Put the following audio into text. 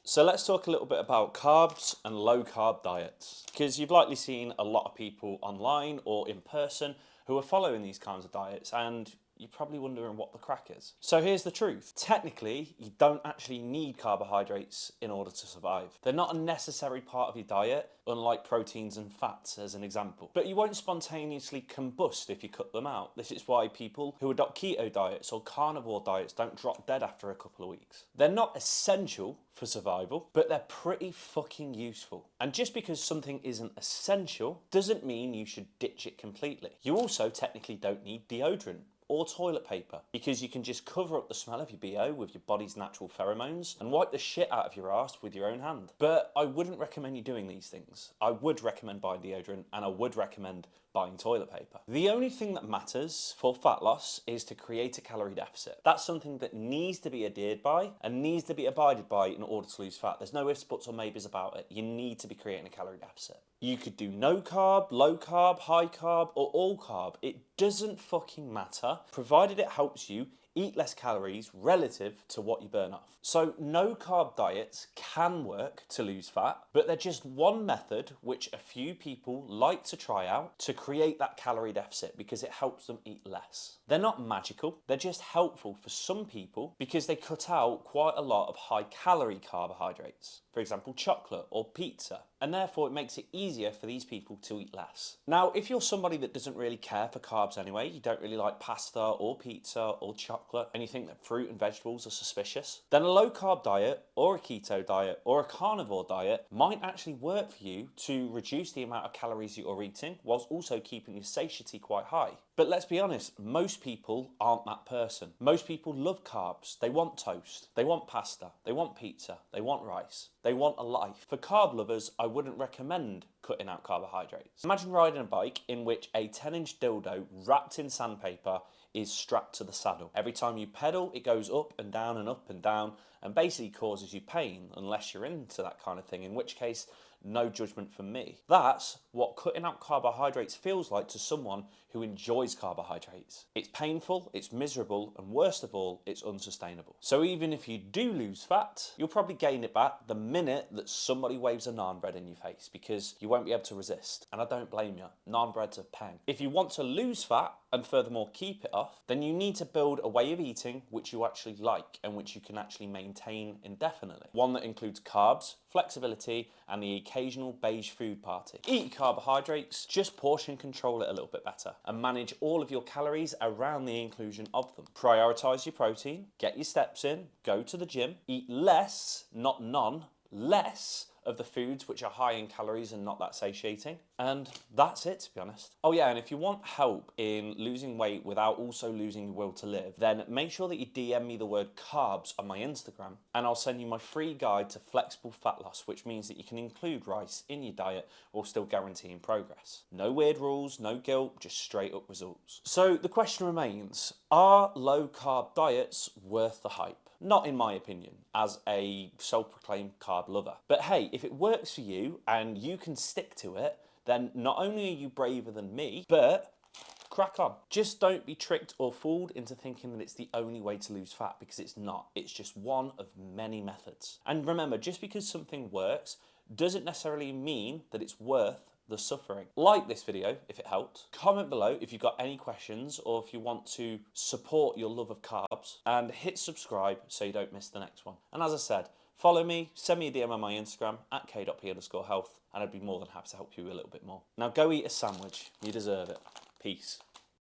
So let's talk a little bit about carbs and low carb diets, because you've likely seen a lot of people online or in person who are following these kinds of diets, and you're probably wondering what the crack is. So here's the truth. Technically, you don't actually need carbohydrates in order to survive. They're not a necessary part of your diet, unlike proteins and fats as an example. But you won't spontaneously combust if you cut them out. This is why people who adopt keto diets or carnivore diets don't drop dead after a couple of weeks. They're not essential for survival, but they're pretty fucking useful. And just because something isn't essential doesn't mean you should ditch it completely. You also technically don't need deodorant or toilet paper, because you can just cover up the smell of your BO with your body's natural pheromones and wipe the shit out of your arse with your own hand. But I wouldn't recommend you doing these things. I would recommend buying deodorant, and I would recommend buying toilet paper. The only thing that matters for fat loss is to create a calorie deficit. That's something that needs to be adhered by and needs to be abided by in order to lose fat. There's no ifs, buts or maybes about it. You need to be creating a calorie deficit. You could do no carb, low carb, high carb, or all carb. It doesn't fucking matter, provided it helps you eat less calories relative to what you burn off. So no carb diets can work to lose fat, but they're just one method which a few people like to try out to create that calorie deficit because it helps them eat less. They're not magical, they're just helpful for some people because they cut out quite a lot of high calorie carbohydrates. For example, chocolate or pizza, and therefore it makes it easier for these people to eat less. Now, if you're somebody that doesn't really care for carbs anyway, you don't really like pasta or pizza or chocolate, and you think that fruit and vegetables are suspicious, then a low carb diet or a keto diet or a carnivore diet might actually work for you to reduce the amount of calories you're eating whilst also keeping your satiety quite high. But let's be honest, most people aren't that person. Most people love carbs. They want toast, they want pasta, they want pizza, they want rice, they want a life. For carb lovers, I wouldn't recommend cutting out carbohydrates. Imagine riding a bike in which a 10-inch dildo wrapped in sandpaper is strapped to the saddle. Every time you pedal, it goes up and down and up and down and basically causes you pain, unless you're into that kind of thing, in which case, no judgment from me. That's what cutting out carbohydrates feels like to someone who enjoys carbohydrates. It's painful, it's miserable, and worst of all, it's unsustainable. So even if you do lose fat, you'll probably gain it back the minute that somebody waves a naan bread in your face, because you won't be able to resist. And I don't blame you. Naan bread's a pang. If you want to lose fat, and furthermore keep it off, then you need to build a way of eating which you actually like and which you can actually maintain indefinitely. One that includes carbs, flexibility, and the occasional beige food party. Eat carbohydrates, just portion control it a little bit better and manage all of your calories around the inclusion of them. Prioritize your protein, get your steps in, go to the gym, eat less, not none, less of the foods which are high in calories and not that satiating. And that's it, to be honest. Oh yeah, and if you want help in losing weight without also losing your will to live, then make sure that you DM me the word carbs on my Instagram, and I'll send you my free guide to flexible fat loss, which means that you can include rice in your diet while still guaranteeing progress. No weird rules, no guilt, just straight up results. So the question remains, are low carb diets worth the hype? Not in my opinion, as a self-proclaimed carb lover. But hey, if it works for you and you can stick to it, then not only are you braver than me, but crack on. Just don't be tricked or fooled into thinking that it's the only way to lose fat, because it's not. It's just one of many methods. And remember, just because something works doesn't necessarily mean that it's worth the suffering. Like this video if it helped. Comment below if you've got any questions or if you want to support your love of carbs, and hit subscribe so you don't miss the next one. And as I said, follow me, send me a DM on my Instagram at k.p_health, and I'd be more than happy to help you a little bit more. Now go eat a sandwich. You deserve it. Peace.